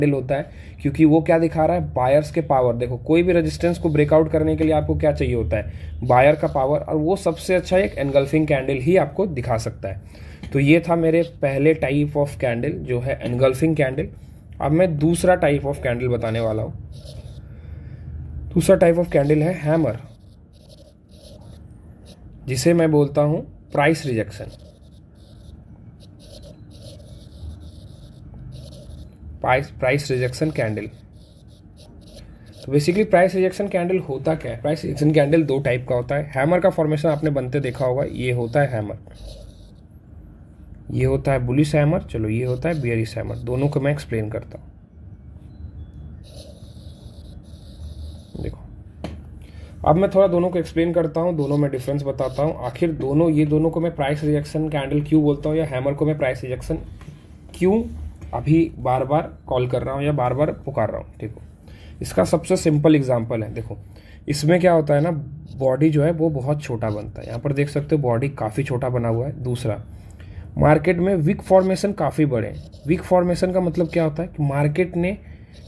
Candle होता है, क्योंकि वो क्या दिखा रहा है, बायर्स के पावर। देखो कोई भी रेजिस्टेंस को ब्रेकआउट करने के लिए आपको क्या चाहिए होता है, बायर का पावर, और वो सबसे अच्छा एक एनगल्फिंग कैंडल ही आपको दिखा सकता है। तो ये था मेरे पहले टाइप ऑफ कैंडल जो है एनगल्फिंग कैंडल। अब मैं दूसरा टाइप ऑफ कैंडल बताने वाला हूँ। दूसरा टाइप ऑफ कैंडल है हैमर, जिसे मैं बोलता हूँ price rejection. Price rejection candle. तो बेसिकली प्राइस रिजेक्शन कैंडल होता क्या है? प्राइस रिजेक्शन कैंडल दो टाइप का होता है। हैमर का फॉर्मेशन आपने बनते देखा होगा, ये होता है हैमर, ये होता है बुलिश हैमर, चलो ये होता है बियरिश हैमर। दोनों को मैं एक्सप्लेन करता हूँ। देखो अब मैं थोड़ा दोनों को एक्सप्लेन करता हूँ, दोनों में डिफरेंस बताता हूँ। आखिर ये दोनों को मैं प्राइस रिजेक्शन कैंडल क्यों बोलता हूँ, या हैमर को मैं प्राइस रिजेक्शन क्यों अभी बार बार कॉल कर रहा हूँ या बार बार पुकार रहा हूँ। ठीक है, इसका सबसे सिंपल एग्जांपल है। देखो इसमें क्या होता है ना, बॉडी जो है वो बहुत छोटा बनता है। यहाँ पर देख सकते हो बॉडी काफ़ी छोटा बना हुआ है। दूसरा, मार्केट में वीक फॉर्मेशन काफ़ी बड़े हैं। वीक फॉर्मेशन का मतलब क्या होता है कि मार्केट ने,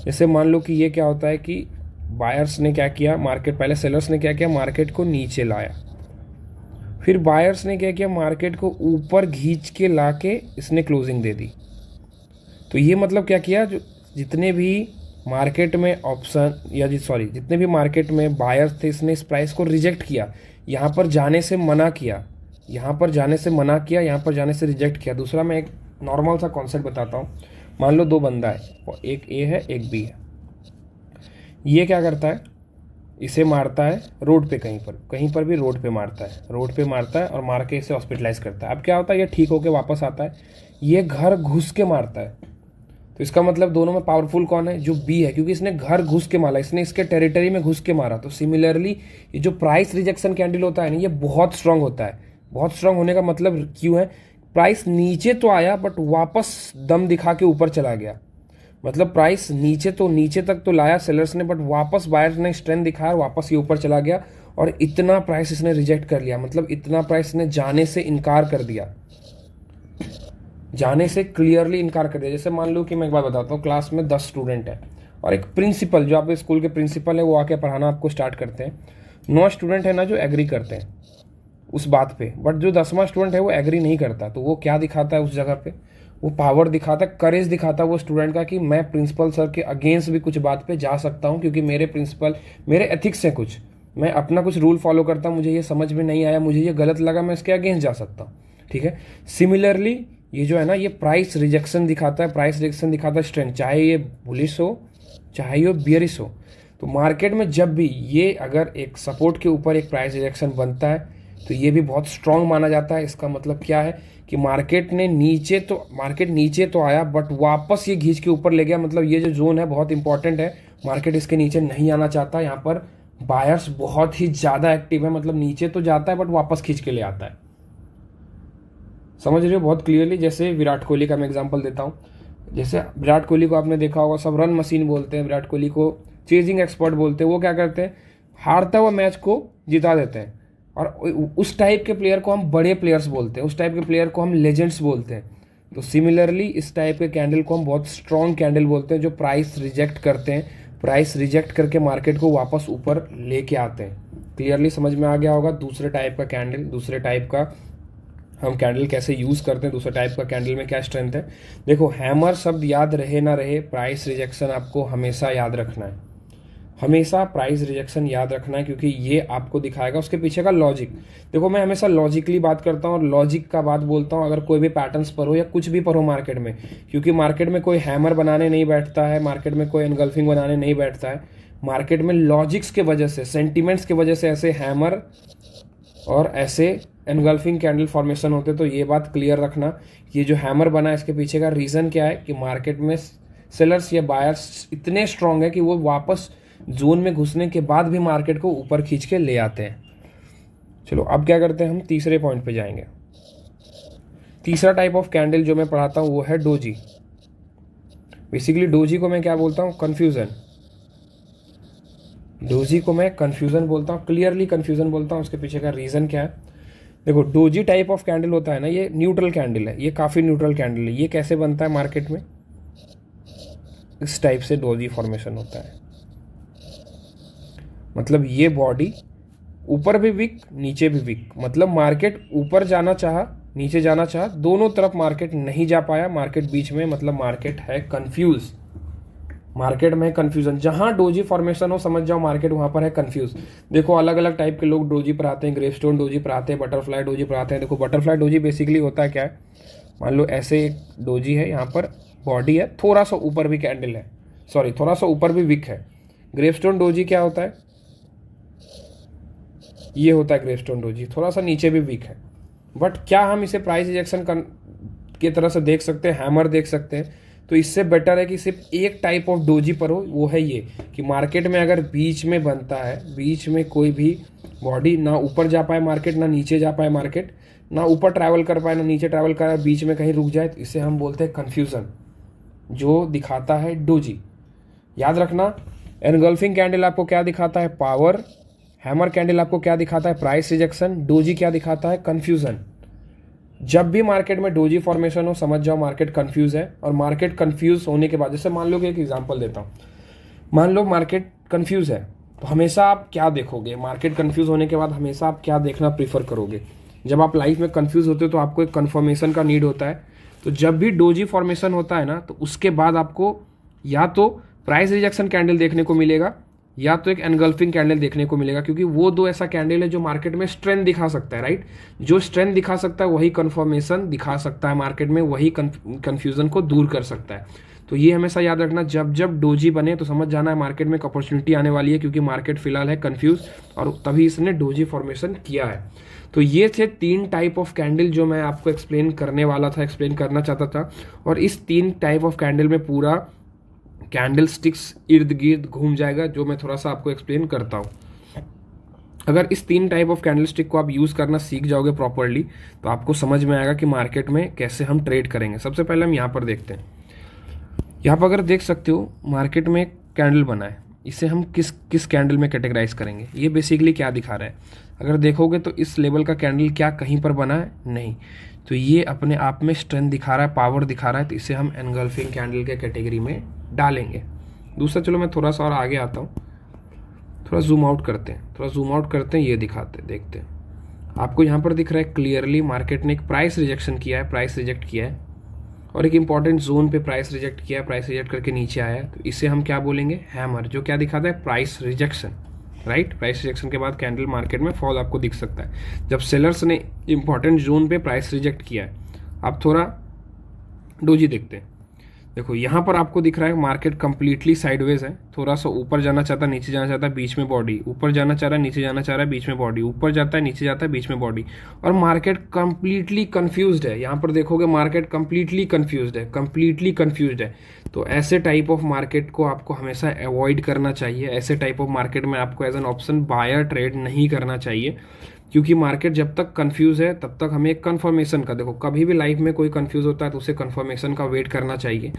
जैसे मान लो कि ये क्या होता है कि बायर्स ने क्या किया, मार्केट पहले सेलर्स ने क्या किया, मार्केट को नीचे लाया, फिर बायर्स ने क्या किया, मार्केट को ऊपर खींच के ला के इसने क्लोजिंग दे दी। तो ये मतलब क्या किया, जो जितने भी मार्केट में ऑप्शन या जितने भी मार्केट में बायर्स थे, इसने इस प्राइस को रिजेक्ट किया, यहाँ पर जाने से मना किया, यहाँ पर जाने से मना किया, यहाँ पर जाने से रिजेक्ट किया। दूसरा मैं एक नॉर्मल सा कॉन्सेप्ट बताता हूँ। मान लो दो बंदा है, एक ए है एक बी है। ये क्या करता है, इसे मारता है रोड पे, कहीं पर भी रोड पे मारता है, रोड पे मारता है और मार के इसे हॉस्पिटलाइज करता है। अब क्या होता है, ये ठीक होके वापस आता है, ये घर घुस के मारता है। तो इसका मतलब दोनों में पावरफुल कौन है, जो बी है, क्योंकि इसने घर घुस के मारा, इसने इसके टेरिटरी में घुस के मारा। तो सिमिलरली ये जो प्राइस रिजेक्शन कैंडल होता है ना, ये बहुत स्ट्रांग होता है। बहुत स्ट्रांग होने का मतलब क्यों है, प्राइस नीचे तो आया बट वापस दम दिखा के ऊपर चला गया। मतलब प्राइस नीचे तक तो लाया सेलर्स ने, बट वापस बायर्स ने स्ट्रेंथ दिखाया, वापस ये ऊपर चला गया और इतना प्राइस इसने रिजेक्ट कर लिया। मतलब इतना प्राइस ने जाने से इनकार कर दिया, जाने से क्लियरली इनकार कर दिया। जैसे मान लो कि मैं एक बात बताता हूँ, क्लास में 10 स्टूडेंट है और एक प्रिंसिपल, जो आपके स्कूल के प्रिंसिपल है, वो आके पढ़ाना आपको स्टार्ट करते हैं। 9 स्टूडेंट है ना जो एग्री करते हैं उस बात पे, बट जो 10वां स्टूडेंट है वो एग्री नहीं करता। तो वो क्या दिखाता है उस जगह पे, वो पावर दिखाता है, करेज दिखाता है वो स्टूडेंट का कि मैं प्रिंसिपल सर के अगेंस्ट भी कुछ बात पे जा सकता हूँ, क्योंकि मेरे प्रिंसिपल, मेरे एथिक्स है कुछ, मैं अपना कुछ रूल फॉलो करता हूँ, मुझे ये समझ में नहीं आया, मुझे ये गलत लगा, मैं इसके अगेंस्ट जा सकता हूँ। ठीक है, सिमिलरली ये जो है ना, ये प्राइस रिजेक्शन दिखाता है। प्राइस रिजेक्शन दिखाता है स्ट्रेंथ, चाहे ये बुलिश हो चाहे ये बियरिश हो। तो मार्केट में जब भी ये अगर एक सपोर्ट के ऊपर एक प्राइस रिजेक्शन बनता है तो ये भी बहुत स्ट्रांग माना जाता है। इसका मतलब क्या है कि मार्केट नीचे तो आया बट वापस ये खींच के ऊपर ले गया। मतलब ये जो जोन है बहुत इंपॉर्टेंट है, मार्केट इसके नीचे नहीं आना चाहता। यहाँ पर बायर्स बहुत ही ज़्यादा एक्टिव है, मतलब नीचे तो जाता है बट वापस खींच के ले आता है। समझ रहे हो बहुत क्लियरली। जैसे विराट कोहली का मैं एग्जांपल देता हूँ। जैसे विराट कोहली को आपने देखा होगा, सब रन मशीन बोलते हैं, विराट कोहली को चेजिंग एक्सपर्ट बोलते हैं। वो क्या करते हैं, हारता हुआ मैच को जिता देते हैं। और उस टाइप के प्लेयर को हम बड़े प्लेयर्स बोलते हैं, उस टाइप के प्लेयर को हम लेजेंड्स बोलते हैं। तो सिमिलरली इस टाइप के कैंडल को हम बहुत स्ट्रॉन्ग कैंडल बोलते हैं, जो प्राइस रिजेक्ट करते हैं, प्राइस रिजेक्ट करके मार्केट को वापस ऊपर लेके आते हैं। क्लियरली समझ में आ गया होगा दूसरे टाइप का कैंडल, दूसरे टाइप का हम कैंडल कैसे यूज़ करते हैं, दूसरे टाइप का कैंडल में क्या स्ट्रेंथ है। देखो हैमर शब्द याद रहे ना रहे, प्राइस रिजेक्शन आपको हमेशा याद रखना है, हमेशा प्राइस रिजेक्शन याद रखना है, क्योंकि ये आपको दिखाएगा उसके पीछे का लॉजिक। देखो मैं हमेशा लॉजिकली बात करता हूँ और लॉजिक का बात बोलता हूँ, अगर कोई भी पैटर्न्स पर हो या कुछ भी पर हो मार्केट में, क्योंकि मार्केट में कोई हैमर बनाने नहीं बैठता है, मार्केट में कोई एनगल्फिंग बनाने नहीं बैठता है। मार्केट में लॉजिक्स के वजह से, सेंटिमेंट्स की वजह से ऐसे हैमर और ऐसे एनगल्फिंग कैंडल फॉर्मेशन होते। तो ये बात क्लियर रखना, ये जो हैमर बना है इसके पीछे का रीज़न क्या है कि मार्केट में सेलर्स या बायर्स इतने स्ट्रांग है कि वो वापस जोन में घुसने के बाद भी मार्केट को ऊपर खींच के ले आते हैं। चलो अब क्या करते हैं, हम तीसरे पॉइंट पे जाएंगे। तीसरा टाइप ऑफ कैंडल जो मैं पढ़ाता हूँ वो है डोजी। बेसिकली डोजी को मैं क्या बोलता हूँ, कन्फ्यूजन। डोजी को मैं कन्फ्यूजन बोलता हूँ, क्लियरली कन्फ्यूजन बोलता हूँ। उसके पीछे का रीज़न क्या है, देखो डोजी टाइप ऑफ कैंडल होता है ना, ये न्यूट्रल कैंडल है, ये काफ़ी न्यूट्रल कैंडल है। ये कैसे बनता है मार्केट में, इस टाइप से डोजी फॉर्मेशन होता है। मतलब ये बॉडी ऊपर भी वीक नीचे भी वीक, मतलब मार्केट ऊपर जाना चाहा नीचे जाना चाहा, दोनों तरफ मार्केट नहीं जा पाया, मार्केट बीच में, मतलब मार्केट है कंफ्यूज, मार्केट में कंफ्यूजन। जहां डोजी फॉर्मेशन हो समझ जाओ मार्केट वहां पर है कंफ्यूज। देखो अलग अलग टाइप के लोग डोजी पर आते हैं, ग्रेवस्टोन डोजी पर आते हैं, बटरफ्लाई डोजी पर आते हैं। देखो बटरफ्लाई डोजी बेसिकली होता है क्या है, मान लो ऐसे एक डोजी है, यहाँ पर बॉडी है, थोड़ा सा ऊपर भी कैंडल है, सॉरी थोड़ा सा ऊपर भी विक है। ग्रेवस्टोन डोजी क्या होता है, ये होता है ग्रेवस्टोन डोजी, थोड़ा सा नीचे भी वीक है। बट क्या हम इसे प्राइस रिजेक्शन की तरह से देख सकते हैं, हैमर देख सकते हैं? तो इससे बेटर है कि सिर्फ एक टाइप ऑफ डोजी पर हो, वो है ये कि मार्केट में अगर बीच में बनता है, बीच में कोई भी बॉडी ना ऊपर जा पाए मार्केट, ना नीचे जा पाए मार्केट, ना ऊपर ट्रैवल कर पाए ना नीचे ट्रैवल कर पाए, बीच में कहीं रुक जाए, तो इसे हम बोलते हैं कन्फ्यूजन, जो दिखाता है डोजी। याद रखना, एनगल्फिंग कैंडल आपको क्या दिखाता है, पावर। हैमर कैंडल आपको क्या दिखाता है, प्राइस रिजेक्शन। डोजी क्या दिखाता है, कंफ्यूजन। जब भी मार्केट में डोजी फॉर्मेशन हो समझ जाओ मार्केट कंफ्यूज है। और मार्केट कंफ्यूज होने के बाद, जैसे मान लो कि एक एग्जांपल देता हूं, मान लो मार्केट कंफ्यूज है, तो हमेशा आप क्या देखोगे, मार्केट कंफ्यूज होने के बाद हमेशा आप क्या देखना प्रीफर करोगे? जब आप लाइफ में कंफ्यूज होते हो तो आपको एक कंफर्मेशन का नीड होता है। तो जब भी डोजी फॉर्मेशन होता है ना, तो उसके बाद आपको या तो प्राइस रिजेक्शन कैंडल देखने को मिलेगा या तो एक एनगल्फिंग कैंडल देखने को मिलेगा, क्योंकि वो दो ऐसा कैंडल है जो मार्केट में स्ट्रेंथ दिखा सकता है, राइट। जो स्ट्रेंथ दिखा सकता है वही कंफर्मेशन दिखा सकता है मार्केट में, वही कंफ्यूजन को दूर कर सकता है। तो ये हमेशा याद रखना, जब जब डोजी बने तो समझ जाना है मार्केट में एक अपॉर्चुनिटी आने वाली है, क्योंकि मार्केट फिलहाल है कंफ्यूज और तभी इसने डोजी फॉर्मेशन किया है। तो ये थे 3 टाइप ऑफ कैंडल जो मैं आपको एक्सप्लेन करने वाला था, एक्सप्लेन करना चाहता था। और इस 3 टाइप ऑफ कैंडल में पूरा कैंडल स्टिक्स इर्द गिर्द घूम जाएगा, जो मैं थोड़ा सा आपको एक्सप्लेन करता हूँ। अगर इस 3 टाइप ऑफ कैंडल स्टिक को आप यूज़ करना सीख जाओगे प्रॉपरली, तो आपको समझ में आएगा कि मार्केट में कैसे हम ट्रेड करेंगे। सबसे पहले हम यहाँ पर देखते हैं। यहाँ पर अगर देख सकते हो मार्केट में कैंडल बना है, इसे हम किस किस कैंडल में कैटेगराइज करेंगे? ये बेसिकली क्या दिखा रहा है, अगर देखोगे तो इस लेवल का कैंडल क्या कहीं पर बना है? नहीं। तो ये अपने आप में स्ट्रेंथ दिखा रहा है, पावर दिखा रहा है, तो इसे हम एनगल्फिंग कैंडल के कैटेगरी में डालेंगे। दूसरा, चलो मैं थोड़ा सा और आगे आता हूँ, थोड़ा जूम आउट करते हैं, ये दिखाते हैं, देखते हैं। आपको यहाँ पर दिख रहा है क्लियरली मार्केट ने एक प्राइस रिजेक्शन किया है, प्राइस रिजेक्ट किया है, और एक इंपॉर्टेंट जोन पे प्राइस रिजेक्ट किया है, प्राइस रिजेक्ट करके नीचे आया है। तो इसे हम क्या बोलेंगे? हैमर, जो क्या दिखाता है? Price rejection, right. Price rejection के बाद कैंडल मार्केट में फॉल आपको दिख सकता है, जब सेलर्स ने इंपॉर्टेंट जोन पे प्राइस रिजेक्ट किया है। आप थोड़ा डोजी देखते हैं, देखो यहाँ पर आपको दिख रहा है मार्केट कंप्लीटली साइडवेज है, थोड़ा सा ऊपर जाना चाहता है, नीचे जाना चाहता है, बीच में बॉडी, ऊपर जाना चाह रहा है, नीचे जाना चाह रहा है, बीच में बॉडी, ऊपर जाता है, नीचे जाता है, बीच में बॉडी, और मार्केट कंप्लीटली कंफ्यूज्ड है। यहाँ पर देखोगे मार्केट कंप्लीटली कंफ्यूज्ड है। तो ऐसे टाइप ऑफ मार्केट को आपको हमेशा अवॉइड करना चाहिए। ऐसे टाइप ऑफ मार्केट में आपको as an option buyer trade नहीं करना चाहिए, क्योंकि मार्केट जब तक कंफ्यूज है तब तक हमें कंफर्मेशन का, देखो कभी भी लाइफ में कोई कंफ्यूज होता है तो उसे कंफर्मेशन का वेट करना चाहिए।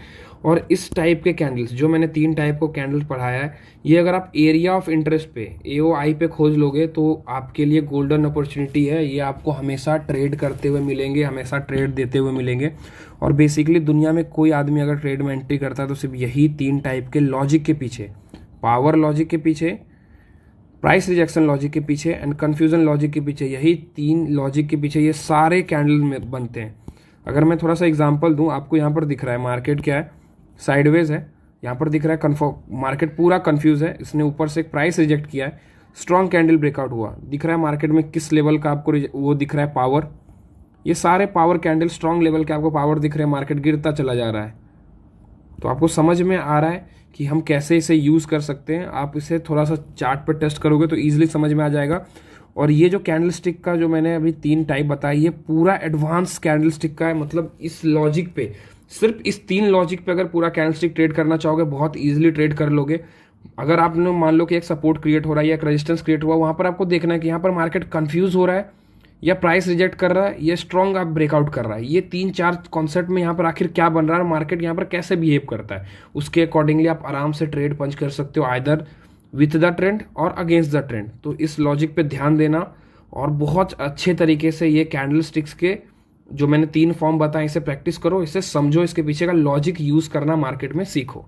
और इस टाइप के कैंडल्स जो मैंने 3 टाइप को कैंडल पढ़ाया है, ये अगर आप एरिया ऑफ इंटरेस्ट पे AOI पे खोज लोगे तो आपके लिए गोल्डन अपॉर्चुनिटी है। ये आपको हमेशा ट्रेड करते हुए मिलेंगे, हमेशा ट्रेड देते हुए मिलेंगे। और बेसिकली दुनिया में कोई आदमी अगर ट्रेड में एंट्री करता है तो सिर्फ यही 3 टाइप के लॉजिक के पीछे, पावर लॉजिक के पीछे, प्राइस रिजेक्शन लॉजिक के पीछे एंड कंफ्यूजन लॉजिक के पीछे, यही 3 लॉजिक के पीछे ये सारे कैंडल में बनते हैं। अगर मैं थोड़ा सा एग्जांपल दूं, आपको यहाँ पर दिख रहा है मार्केट क्या है? साइडवेज है। यहाँ पर दिख रहा है कन्फर्म, मार्केट पूरा कंफ्यूज है, इसने ऊपर से एक प्राइस रिजेक्ट किया है, स्ट्रॉन्ग कैंडल ब्रेकआउट हुआ, दिख रहा है मार्केट में किस लेवल का आपको वो दिख रहा है? पावर। ये सारे पावर कैंडल स्ट्रॉन्ग लेवल के आपको पावर दिख रहे हैं, मार्केट गिरता चला जा रहा है। तो आपको समझ में आ रहा है कि हम कैसे इसे यूज़ कर सकते हैं। आप इसे थोड़ा सा चार्ट पर टेस्ट करोगे तो ईजिली समझ में आ जाएगा। और ये जो कैंडल स्टिक का जो मैंने अभी 3 टाइप बताई, ये पूरा एडवांस कैंडल स्टिक का है। मतलब इस लॉजिक पे, सिर्फ इस 3 लॉजिक पे अगर पूरा कैंडल स्टिक ट्रेड करना चाहोगे बहुत ईजिली ट्रेड कर लोगे। अगर आपने मान लो कि एक सपोर्ट क्रिएट हो रहा है या एक रेजिस्टेंस क्रिएट हुआ, वहाँ पर आपको देखना है कि यहाँ पर मार्केट कंफ्यूज हो रहा है या प्राइस रिजेक्ट कर रहा है या स्ट्रॉन्ग आप ब्रेकआउट कर रहा है। ये 3-4 कॉन्सेप्ट में यहाँ पर आखिर क्या बन रहा है, मार्केट यहाँ पर कैसे बिहेव करता है, उसके अकॉर्डिंगली आप आराम से ट्रेड पंच कर सकते हो, आइदर विथ द ट्रेंड और अगेंस्ट द ट्रेंड। तो इस लॉजिक पे ध्यान देना और बहुत अच्छे तरीके से ये कैंडल स्टिक्स के जो मैंने 3 फॉर्म बताए इसे प्रैक्टिस करो, इसे समझो, इसके पीछे का लॉजिक यूज करना मार्केट में सीखो।